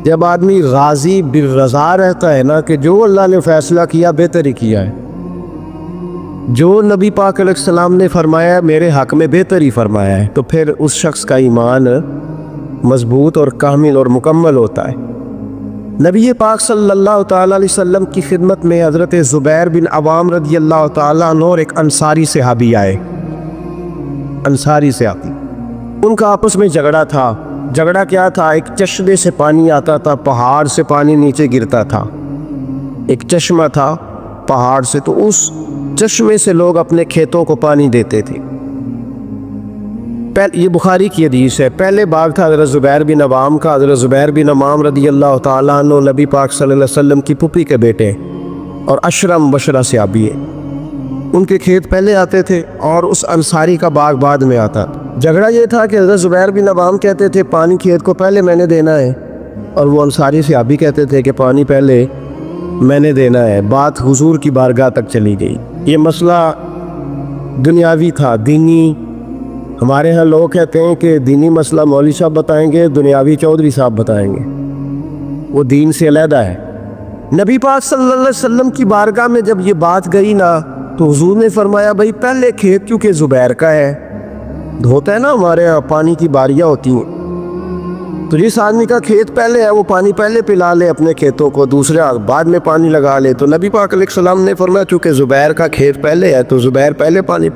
جب آدمی راضی بالرضا رہتا ہے نا کہ جو اللہ نے فیصلہ کیا بہتر ہی کیا ہے، جو نبی پاک علیہ السلام نے فرمایا میرے حق میں بہتر ہی فرمایا ہے، تو پھر اس شخص کا ایمان مضبوط اور کامل اور مکمل ہوتا ہے۔ نبی پاک صلی اللہ تعالیٰ علیہ وسلم کی خدمت میں حضرت زبیر بن عوام رضی اللہ تعالیٰ عنہ اور ایک انصاری صحابی آئے۔ انصاری صحابی، ان کا آپس میں جھگڑا تھا۔ جھگڑا کیا تھا؟ ایک چشمے سے پانی آتا تھا، پہاڑ سے پانی نیچے گرتا تھا۔ ایک چشمہ تھا پہاڑ سے، تو اس چشمے سے لوگ اپنے کھیتوں کو پانی دیتے تھے۔ یہ بخاری کی حدیث ہے۔ پہلے باغ تھا حضرت زبیر بن عوام کا۔ حضرت زبیر بن عوام رضی اللہ تعالیٰ عنہ نبی پاک صلی اللہ علیہ وسلم کی پھوپھی کے بیٹے اور عشرہ مبشرہ صحابی ہیں۔ ان کے کھیت پہلے آتے تھے اور اس انصاری کا باغ بعد میں آتا۔ جھگڑا یہ تھا کہ حضرت زبیر بن عوام کہتے تھے پانی کھیت کو پہلے میں نے دینا ہے، اور وہ انصاری صحابی کہتے تھے کہ پانی پہلے میں نے دینا ہے۔ بات حضور کی بارگاہ تک چلی گئی۔ یہ مسئلہ دنیاوی تھا، دینی۔ ہمارے ہاں لوگ کہتے ہیں کہ دینی مسئلہ مولوی صاحب بتائیں گے، دنیاوی چودھری صاحب بتائیں گے، وہ دین سے علیحدہ ہے۔ نبی پاک صلی اللہ علیہ وسلم کی بارگاہ میں جب یہ بات گئی نا، تو حضور نے فرمایا بھائی پہلے کھیت کیونکہ زبیر کا ہے۔ ہوتا ہے نا ہمارے یہاں پانی کی باریاں ہوتی ہیں، تو جس آدمی کا کھیت پہلے ہے وہ پانی پہلے پلا لے اپنے کھیتوں کو، دوسرے بعد میں پانی لگا لے۔ تو نبی پاک علیہ السلام نے فرمایا چونکہ زبیر کا کھیت پہلے ہے تو زبیر پہلے پانی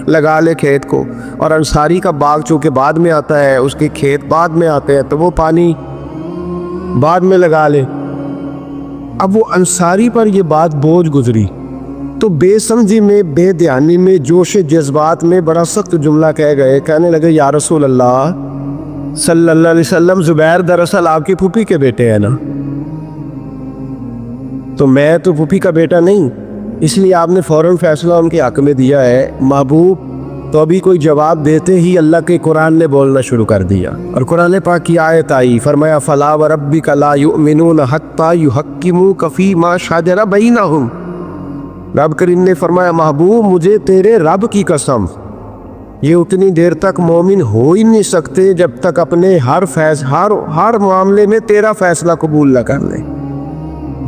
لگا لے کھیت کو، اور انصاری کا باغ چونکہ بعد میں آتا ہے، اس کے کھیت بعد میں آتے ہیں تو وہ پانی بعد میں لگا لے۔ اب وہ انصاری پر یہ بات بوجھ گزری تو بے سمجھی میں، بے دھیانی میں، جوش جذبات میں بڑا سخت جملہ کہہ گئے۔ کہنے لگے یا رسول اللہ صلی اللہ علیہ وسلم، زبیر دراصل آپ کی پھوپھی کے بیٹے ہیں نا، تو میں تو پھوپھی کا بیٹا نہیں، اس لیے آپ نے فوراً فیصلہ ان کے حق میں دیا ہے۔ محبوب تو ابھی کوئی جواب دیتے ہی اللہ کے قرآن نے بولنا شروع کر دیا، اور قرآن پاک کی آیت آئی، فرمایا فَلَا وَرَبِّكَ لَا يُؤْمِنُونَ حَتَّى يُحَكِّمُوكَ فِي مَا شَجَرَ بَيْنَهُمْ۔ رب کریم نے فرمایا محبوب مجھے تیرے رب کی قسم، یہ اتنی دیر تک مومن ہو ہی نہیں سکتے جب تک اپنے ہر معاملے میں تیرا فیصلہ قبول نہ کر لیں۔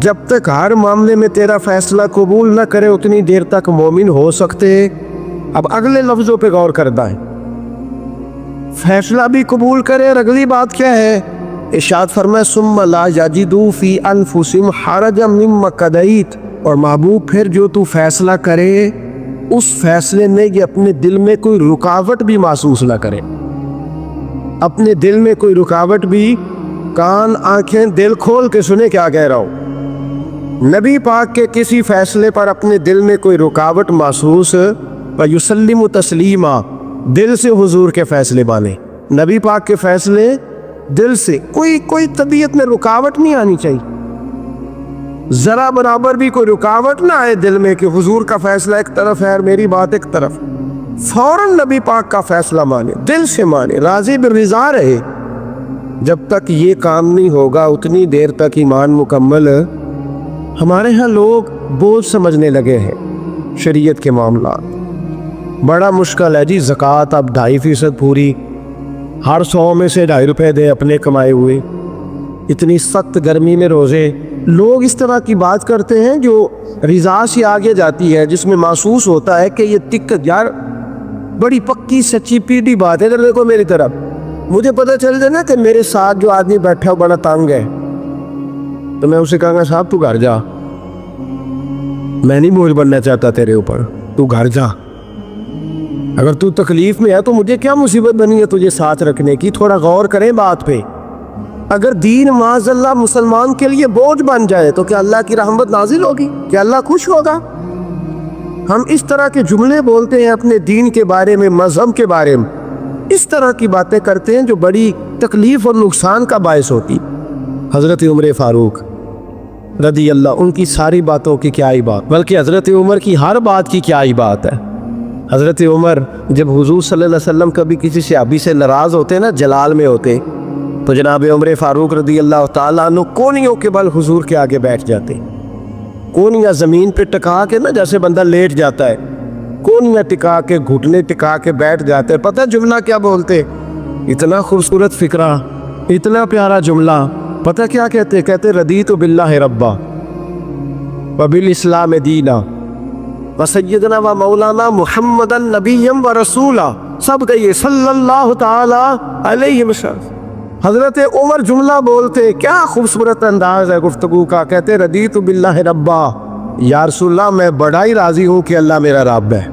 جب تک ہر معاملے میں تیرا فیصلہ قبول نہ کرے اتنی دیر تک مومن ہو سکتے۔ اب اگلے لفظوں پہ غور کرنا ہے، فیصلہ بھی قبول کرے، اور اگلی بات کیا ہے؟ ارشاد فرمائے ثم لا یجدوا فی انفسہم حرجا مما قضیت، اور محبوب پھر جو تو فیصلہ کرے اس فیصلے میں یہ اپنے دل میں کوئی رکاوٹ بھی محسوس نہ کرے، اپنے دل میں کوئی رکاوٹ بھی۔ کان آنکھیں دل کھول کے سنے کیا کہہ رہا ہوں۔ نبی پاک کے کسی فیصلے پر اپنے دل میں کوئی رکاوٹ محسوس، وَيُسَلِّمُ تَسْلِيمًا، دل سے حضور کے فیصلے مانے، نبی پاک کے فیصلے دل سے، کوئی طبیعت میں رکاوٹ نہیں آنی چاہیے، ذرا برابر بھی کوئی رکاوٹ نہ آئے دل میں کہ حضور کا فیصلہ ایک طرف ہے اور میری بات ایک طرف۔ فوراً نبی پاک کا فیصلہ مانے، دل سے مانے، راضی بالرضا رہے۔ جب تک یہ کام نہیں ہوگا اتنی دیر تک ایمان مکمل۔ ہمارے ہاں لوگ بوجھ سمجھنے لگے ہیں شریعت کے معاملات، بڑا مشکل ہے جی۔ زکوٰۃ اب 2.5% پوری، ہر 100 میں سے 2.5 روپے دے اپنے کمائے ہوئے، اتنی سخت گرمی میں روزے۔ لوگ اس طرح کی بات کرتے ہیں جو رضا سے آگے جاتی ہے، جس میں محسوس ہوتا ہے کہ یہ یار بڑی پکی سچی پیڑھی بات ہے۔ دیکھو میری طرف، مجھے پتہ چل جائے نا کہ میرے ساتھ جو آدمی بیٹھا ہو بڑا تنگ ہے، تو میں اسے کہوں گا صاحب تو گھر جا، میں نہیں بوجھ بننا چاہتا تیرے اوپر، تو گھر جا۔ اگر تو تکلیف میں ہے تو مجھے کیا مصیبت بنی ہے تجھے ساتھ رکھنے کی؟ تھوڑا غور کریں بات پہ۔ اگر دین معاذ اللہ مسلمان کے لیے بوجھ بن جائے تو کیا اللہ کی رحمت نازل ہوگی؟ کیا اللہ خوش ہوگا؟ ہم اس طرح کے جملے بولتے ہیں اپنے دین کے بارے میں، مذہب کے بارے میں، اس طرح کی باتیں کرتے ہیں جو بڑی تکلیف اور نقصان کا باعث ہوتی۔ حضرت عمر فاروق رضی اللہ، ان کی ساری باتوں کی کیا ہی بات، بلکہ حضرت عمر کی ہر بات کی کیا ہی بات ہے۔ حضرت عمر جب حضور صلی اللہ علیہ وسلم کبھی کسی صحابی سے ناراض ہوتے نا، جلال میں ہوتے، تو جناب عمر فاروق رضی اللہ تعالیٰ عنہ کونیوں کے بل حضور کے آگے بیٹھ جاتے، کونیاں زمین پہ ٹکا کے نا، جیسے بندہ لیٹ جاتا ہے، کونیاں ٹکا کے، گھٹنے ٹکا کے بیٹھ جاتے۔ پتہ جملہ کیا بولتے؟ اتنا خوبصورت فکرہ، اتنا پیارا جملہ، پتہ کیا کہتے؟ کہتے رضیت باللہ ربا وبالاسلام دینا وسیدنا و مولانا محمد نبی و رسولا. سب کہیے صلی اللہ تعالی علیہ وسلم. حضرت عمر جملہ بولتے، کیا خوبصورت انداز ہے گفتگو کا. کہتے رضیت باللہ ربا، یا رسول اللہ میں بڑا ہی راضی ہوں کہ اللہ میرا رب ہے.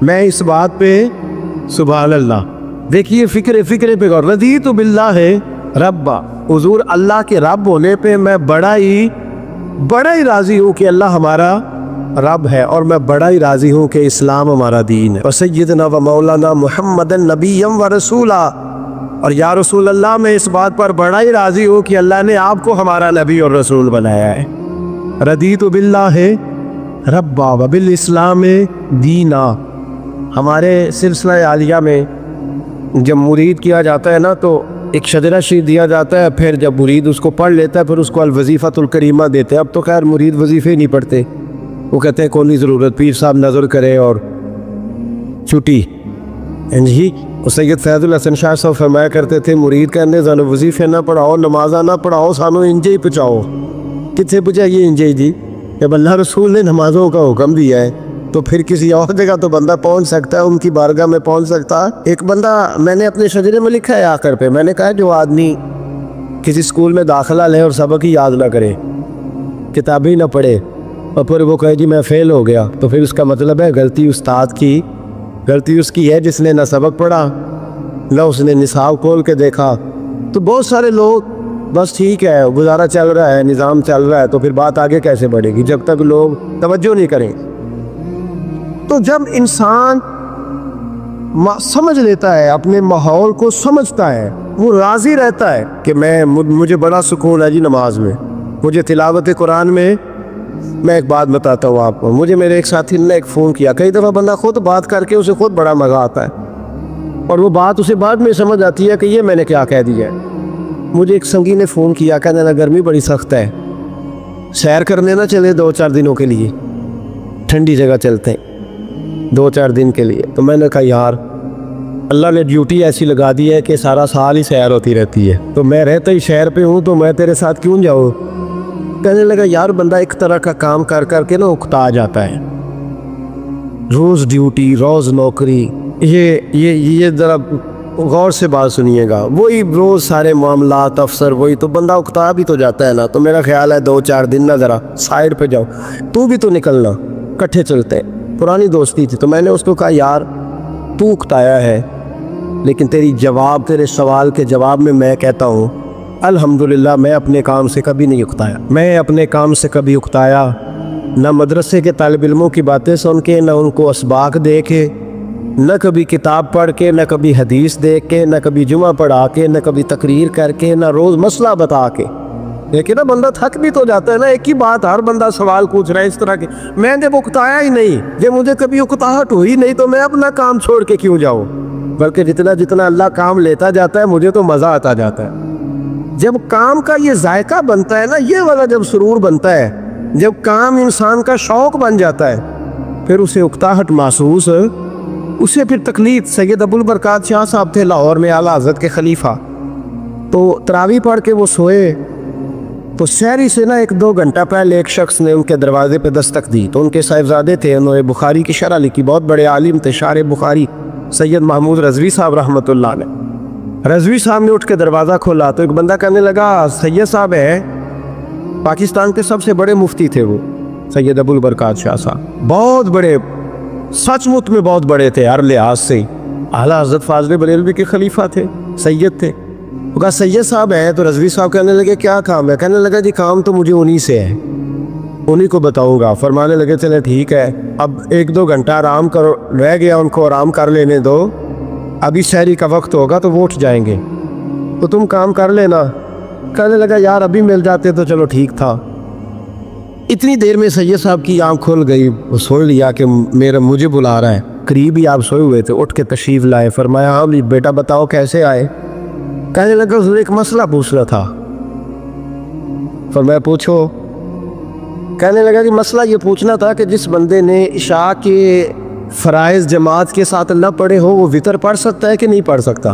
میں اس بات پہ سبحان اللہ. دیکھیے فکر پہ غور. رضیت باللہ ربا، حضور اللہ کے رب ہونے پہ میں بڑا ہی راضی ہوں کہ اللہ ہمارا رب ہے، اور میں بڑا ہی راضی ہوں کہ اسلام ہمارا دین ہے. وسیدنا و مولانا محمد نبی و رسولا، اور یا رسول اللہ میں اس بات پر بڑا ہی راضی ہوں کہ اللہ نے آپ کو ہمارا نبی اور رسول بنایا ہے. رضیت باللہ ربا و بالاسلام دینا. ہمارے سلسلہ عالیہ میں جب مرید کیا جاتا ہے نا تو ایک شجرہ شریف دیا جاتا ہے، پھر جب مرید اس کو پڑھ لیتا ہے پھر اس کو الوظیفۃ الکریمہ دیتے ہیں. اب تو خیر مرید وظیفے نہیں پڑھتے، وہ کہتے ہیں کوئی ضرورت، پیر صاحب نظر کرے اور چھٹی. جی سید فیض الحسن شاہ صاحب فرمایا کرتے تھے مرید کہنے سانو وظیفے نہ پڑھاؤ، نمازہ نہ پڑھاؤ، سانو انجے ہی پہنچاؤ. کتنے پہنچائیے انجے جی؟ جب اللہ رسول نے نمازوں کا حکم دیا ہے تو پھر کسی اور جگہ تو بندہ پہنچ سکتا ہے، ان کی بارگاہ میں پہنچ سکتا ہے. ایک بندہ میں نے اپنے شجرے میں لکھا ہے آخر پہ، میں نے کہا جو آدمی کسی اسکول میں داخلہ لے اور سبق ہی یاد نہ کرے، کتابیں نہ پڑھے، اور پھر وہ کہے جی میں فیل ہو گیا، تو پھر اس کا مطلب ہے غلطی استاد کی، غلطی اس کی ہے جس نے نہ سبق پڑھا نہ اس نے نصاب کھول کے دیکھا. تو بہت سارے لوگ بس ٹھیک ہے گزارا چل رہا ہے، نظام چل رہا ہے، تو پھر بات آگے کیسے بڑھے گی جب تک لوگ توجہ نہیں کریں. تو جب انسان سمجھ لیتا ہے، اپنے ماحول کو سمجھتا ہے، وہ راضی رہتا ہے کہ مجھے بڑا سکون ہے جی نماز میں، مجھے تلاوت قرآن میں. میں ایک بات بتاتا ہوں آپ کو، مجھے میرے ایک ساتھی نے ایک فون کیا. کئی دفعہ بندہ خود بات کر کے اسے خود بڑا مزہ آتا ہے، اور وہ بات اسے بعد میں سمجھ آتی ہے کہ یہ میں نے کیا کہہ دیا ہے. مجھے ایک سنگی نے فون کیا، کہنے لگا گرمی بڑی سخت ہے، سیر کرنے نہ چلے 2-4 دنوں کے لیے، ٹھنڈی جگہ چلتے ہیں 2-4 دن کے لیے. تو میں نے کہا یار اللہ نے ڈیوٹی ایسی لگا دی ہے کہ سارا سال ہی سیر ہوتی رہتی ہے، تو میں رہتا ہی شہر پہ ہوں تو میں تیرے ساتھ کیوں جاؤں. کہنے لگا یار بندہ ایک طرح کا کام کر کر کے نا اکتا جاتا ہے، روز ڈیوٹی، روز نوکری. یہ ذرا غور سے بات سنیے گا، وہی روز سارے معاملات افسر وہی، تو بندہ اکتا بھی تو جاتا ہے نا. تو میرا خیال ہے 2-4 دن نا ذرا سائڈ پہ جاؤ، تو بھی تو نکلنا، کٹھے چلتے. پرانی دوستی تھی. تو میں نے اس کو کہا یار تو اکتایا ہے، لیکن تیرے سوال کے جواب میں کہتا ہوں الحمدللہ میں اپنے کام سے کبھی نہیں اکتایا. میں اپنے کام سے کبھی اکتایا نہ مدرسے کے طالب علموں کی باتیں سن کے، نہ ان کو اسباق دے کے، نہ کبھی کتاب پڑھ کے، نہ کبھی حدیث دیکھ کے، نہ کبھی جمعہ پڑھا کے، نہ کبھی تقریر کر کے، نہ روز مسئلہ بتا کے. لیکن نا بندہ تھک بھی تو جاتا ہے نا، ایک ہی بات ہر بندہ سوال پوچھ رہا ہے اس طرح کے. میں جب اکتایا ہی نہیں، جب مجھے کبھی اکتاہٹ ہوئی نہیں، تو میں اپنا کام چھوڑ کے کیوں جاؤں. بلکہ جتنا اللہ کام لیتا جاتا ہے مجھے تو مزہ آتا جاتا ہے. جب کام کا یہ ذائقہ بنتا ہے نا، یہ والا جب سرور بنتا ہے، جب کام انسان کا شوق بن جاتا ہے، پھر اسے اکتاہٹ محسوس، اسے پھر تکلیف. سید ابو البرکات شاہ صاحب تھے لاہور میں، اعلیٰ حضرت کے خلیفہ. تو تراویح پڑھ کے وہ سوئے تو شہری سے نا 1-2 گھنٹہ پہلے ایک شخص نے ان کے دروازے پہ دستک دی. تو ان کے صاحبزادے تھے، انہوں نے بخاری کی شرح لکھی، بہت بڑے عالم تھے، شارح بخاری سید محمود رضوی صاحب رحمۃ اللہ علیہ. رضوی صاحب نے اٹھ کے دروازہ کھولا تو ایک بندہ کہنے لگا سید صاحب ہے. پاکستان کے سب سے بڑے مفتی تھے وہ سید ابو البرکات شاہ صاحب، بہت بڑے، سچ مچ میں بہت بڑے تھے ہر لحاظ سے. اعلیٰ حضرت فاضل بریلوی کے خلیفہ تھے، سید تھے. وہ کہا سید صاحب ہیں. تو رضوی صاحب کہنے لگے کیا کام ہے؟ کہنے لگا جی کام تو مجھے انہی سے ہے، انہی کو بتاؤں گا. فرمانے لگے چلے ٹھیک ہے، اب 1-2 گھنٹہ آرام کرو، رہ گیا ان کو آرام کر لینے دو، ابھی شہری کا وقت ہوگا تو وہ اٹھ جائیں گے، تو تم کام کر لینا. کہنے لگا یار ابھی مل جاتے تو چلو ٹھیک تھا. اتنی دیر میں سید صاحب کی آنکھ کھل گئی، وہ سن لیا کہ مجھے بلا رہا ہے. قریب ہی آپ سوئے ہوئے تھے، اٹھ کے تشریف لائے. فرمایا ہاں بیٹا بتاؤ کیسے آئے؟ کہنے لگا حضور ایک مسئلہ پوچھ رہا تھا. فرمایا پوچھو. کہنے لگا کہ مسئلہ یہ پوچھنا تھا کہ جس بندے نے عشاء کے فرائض جماعت کے ساتھ نہ پڑھے ہو، وہ وطر پڑھ سکتا ہے کہ نہیں پڑھ سکتا؟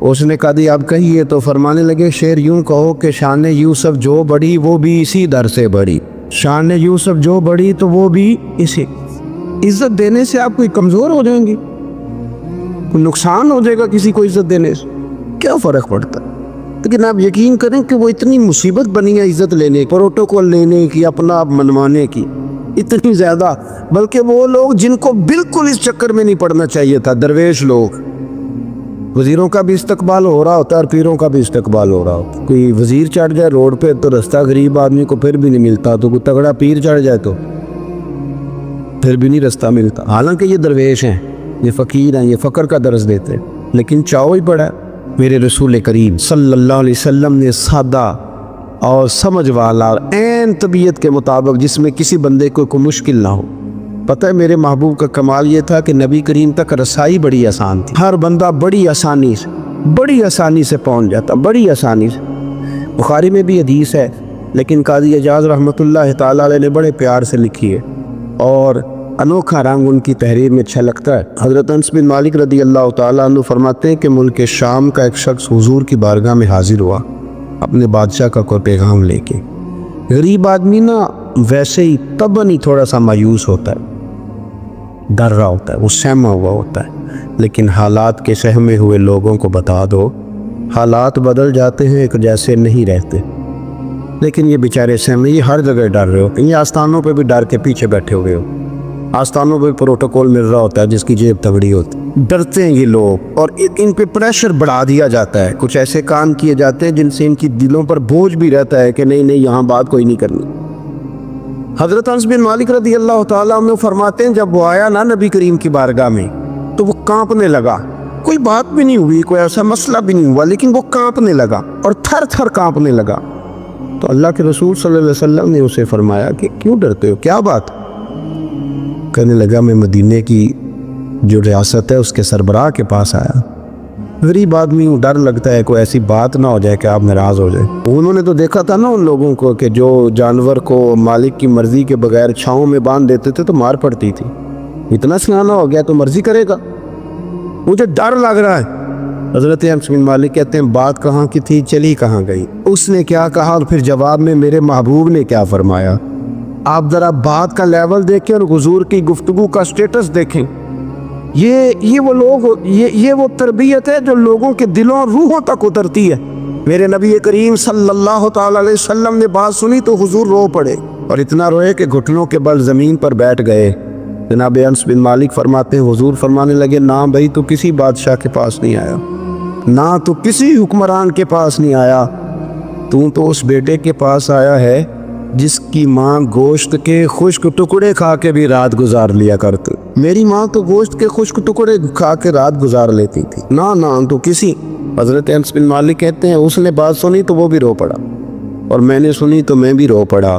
اس نے کہا دی آپ کہیے، تو فرمانے لگے شعر یوں کہو کہ شان یوسف جو بڑی وہ بھی اسی در سے بڑی، شان یوسف جو بڑی تو وہ بھی اسی۔ عزت دینے سے آپ کوئی کمزور ہو جائیں گے؟ کوئی نقصان ہو جائے گا کسی کو عزت دینے سے؟ کیا فرق پڑتا ہے؟ لیکن آپ یقین کریں کہ وہ اتنی مصیبت بنی ہے عزت لینے، پروٹوکول لینے کی، اپنا آپ منوانے کی، اتنی زیادہ، بلکہ وہ لوگ جن کو بالکل اس چکر میں نہیں پڑنا چاہیے تھا، درویش لوگ، وزیروں کا بھی استقبال ہو رہا ہوتا ہے اور پیروں کا بھی استقبال ہو رہا ہوتا ہے۔ کوئی وزیر چڑھ جائے روڈ پہ تو رستہ غریب آدمی کو پھر بھی نہیں ملتا، تو کوئی تگڑا پیر چڑھ جائے تو پھر بھی نہیں رستہ ملتا، حالانکہ یہ درویش ہیں، یہ فقیر ہیں، یہ فقر کا درس دیتے ہیں، لیکن چاہو ہی پڑا ہے۔ میرے رسول کریم صلی اللہ علیہ وسلم نے سادہ اور سمجھ والا عین طبیعت کے مطابق، جس میں کسی بندے کو کوئی مشکل نہ ہو۔ پتہ ہے میرے محبوب کا کمال یہ تھا کہ نبی کریم تک رسائی بڑی آسان تھی، ہر بندہ بڑی آسانی سے پہنچ جاتا، بڑی آسانی سے۔ بخاری میں بھی حدیث ہے، لیکن قاضی اعجاز رحمۃ اللہ تعالیٰ علیہ نے بڑے پیار سے لکھی ہے، اور انوکھا رنگ ان کی تحریر میں اچھا لگتا ہے۔ حضرت انس بن مالک رضی اللہ تعالیٰ عنہ فرماتے ہیں کہ ملک شام کا ایک شخص حضور کی بارگاہ میں حاضر ہوا اپنے بادشاہ کا کوئی پیغام لے کے۔ غریب آدمی نا ویسے ہی طبعاً ہی تھوڑا سا مایوس ہوتا ہے، ڈر رہا ہوتا ہے، وہ سہما ہوا ہوتا ہے، لیکن حالات کے سہمے ہوئے لوگوں کو بتا دو، حالات بدل جاتے ہیں، ایک جیسے نہیں رہتے۔ لیکن یہ بیچارے سہمے، یہ ہر جگہ ڈر رہے ہو، یہ آستانوں پہ بھی ڈر کے پیچھے بیٹھے ہوئے ہو، آستانوں پہ پروٹوکول مل رہا ہوتا ہے جس کی جیب تگڑی ہوتی ہے، ڈرتے ہیں یہ لوگ، اور ان پہ پریشر بڑھا دیا جاتا ہے، کچھ ایسے کام کیے جاتے ہیں جن سے ان کی دلوں پر بوجھ بھی رہتا ہے کہ نہیں یہاں بات کوئی نہیں کرنی۔ حضرت انس بن مالک رضی اللہ تعالیٰ عنہ فرماتے ہیں جب وہ آیا نا نبی کریم کی بارگاہ میں تو وہ کانپنے لگا، کوئی بات بھی نہیں ہوئی، کوئی ایسا مسئلہ بھی نہیں ہوا، لیکن وہ کانپنے لگا اور تھر تھر کانپنے لگا۔ تو اللہ کے رسول صلی اللہ علیہ وسلم نے اسے فرمایا کہ کیوں ڈرتے ہو، کیا بات؟ کہنے لگا میں مدینے کی جو ریاست ہے اس کے سربراہ کے پاس آیا، غریب آدمی ہوں، ڈر لگتا ہے کوئی ایسی بات نہ ہو جائے کہ آپ ناراض ہو جائیں۔ انہوں نے تو دیکھا تھا نا ان لوگوں کو کہ جو جانور کو مالک کی مرضی کے بغیر چھاؤں میں باندھ دیتے تھے تو مار پڑتی تھی، اتنا سیانا ہو گیا تو مرضی کرے گا، مجھے ڈر لگ رہا ہے۔ حضرت انس بن مالک کہتے ہیں بات کہاں کی تھی، چلی کہاں گئی، اس نے کیا کہا اور پھر جواب میں میرے محبوب نے کیا فرمایا۔ آپ ذرا بات کا لیول دیکھیں اور حضور کی گفتگو کا سٹیٹس دیکھیں۔ یہ وہ لوگ، یہ وہ تربیت ہے جو لوگوں کے دلوں اور روحوں تک اترتی ہے۔ میرے نبی کریم صلی اللہ تعالیٰ علیہ وسلم نے بات سنی تو حضور رو پڑے، اور اتنا روئے کہ گھٹنوں کے بل زمین پر بیٹھ گئے۔ جناب انس بن مالک فرماتے ہیں حضور فرمانے لگے نہ بھائی تو کسی بادشاہ کے پاس نہیں آیا، نہ تو کسی حکمران کے پاس نہیں آیا، تو اس بیٹے کے پاس آیا ہے جس کی ماں گوشت کے خشک ٹکڑے کھا کے بھی رات گزار لیا کرتی۔ میری ماں تو گوشت کے خشک ٹکڑے کھا کے رات گزار لیتی تھی، نہ تو کسی۔ حضرت انس بن مالک کہتے ہیں اس نے بات سنی تو وہ بھی رو پڑا، اور میں نے سنی تو میں بھی رو پڑا۔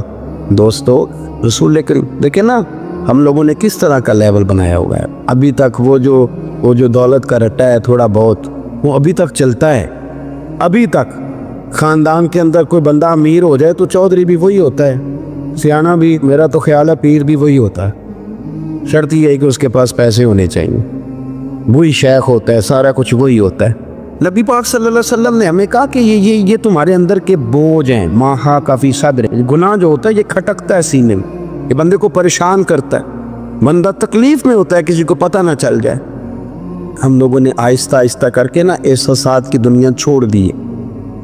دوستو رسول کریم دیکھیں نا ہم لوگوں نے کس طرح کا لیول بنایا ہوا ہے، ابھی تک وہ جو دولت کا رٹا ہے تھوڑا بہت وہ ابھی تک چلتا ہے، ابھی تک خاندان کے اندر کوئی بندہ امیر ہو جائے تو چودھری بھی وہی ہوتا ہے، سیانہ بھی، میرا تو خیال ہے پیر بھی وہی ہوتا ہے، شرط یہ ہے کہ اس کے پاس پیسے ہونے چاہیے، وہی شیخ ہوتا ہے، سارا کچھ وہی ہوتا ہے۔ نبی پاک صلی اللہ علیہ وسلم نے ہمیں کہا کہ یہ تمہارے اندر کے بوجھ ہیں، ماہا کافی صدر، گناہ جو ہوتا ہے یہ کھٹکتا ہے سینے میں، یہ بندے کو پریشان کرتا ہے، بندہ تکلیف میں ہوتا ہے کسی کو پتہ نہ چل جائے۔ ہم لوگوں نے آہستہ آہستہ کر کے نا احساسات کی دنیا چھوڑ دی ہے،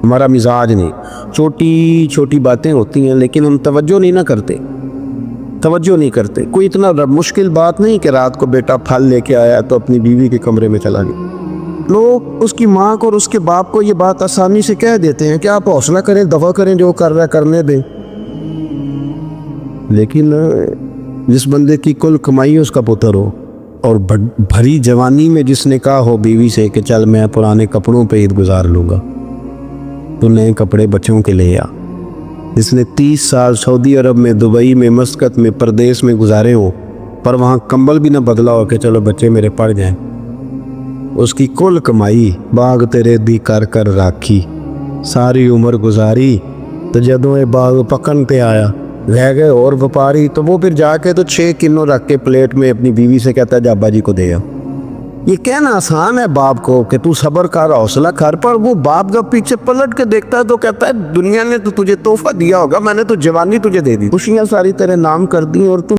ہمارا مزاج نہیں، چھوٹی چھوٹی باتیں ہوتی ہیں لیکن ہم توجہ نہیں کرتے۔ کوئی اتنا مشکل بات نہیں کہ رات کو بیٹا پھل لے کے آیا تو اپنی بیوی کے کمرے میں چلا گیا، لوگ اس کی ماں کو اور اس کے باپ کو یہ بات آسانی سے کہہ دیتے ہیں کہ آپ حوصلہ کریں، دفع کریں، جو کر رہا ہے کرنے دیں، لیکن جس بندے کی کل کمائی اس کا پتر ہو اور بھری جوانی میں جس نے کہا ہو بیوی سے کہ چل میں پرانے کپڑوں پہ عید گزار لوں گا، تو نئے کپڑے بچوں کے لے آ، جس نے 30 سال سعودی عرب میں، دبئی میں، مسقط میں، پردیس میں گزارے ہو پر وہاں کمبل بھی نہ بدلا ہو کہ چلو بچے میرے پڑھ جائیں، اس کی کل کمائی باغ تیرے دی کر کر راکھی، ساری عمر گزاری تو جدوں یہ باغ پکن پہ آیا رہ گئے اور وپاری، تو وہ پھر جا کے تو 6 کلو رکھ کے پلیٹ میں اپنی بیوی سے کہتا ہے جا ابا جی کو دے آ، یہ کہنا آسان ہے باپ کو کہ تو صبر کر حوصلہ کر، پر وہ باپ جب پیچھے پلٹ کے دیکھتا ہے تو کہتا ہے دنیا نے تو تجھے تحفہ دیا ہوگا، میں نے تو جوانی تجھے دے دی، خوشیاں ساری تیرے نام کر دی اور تو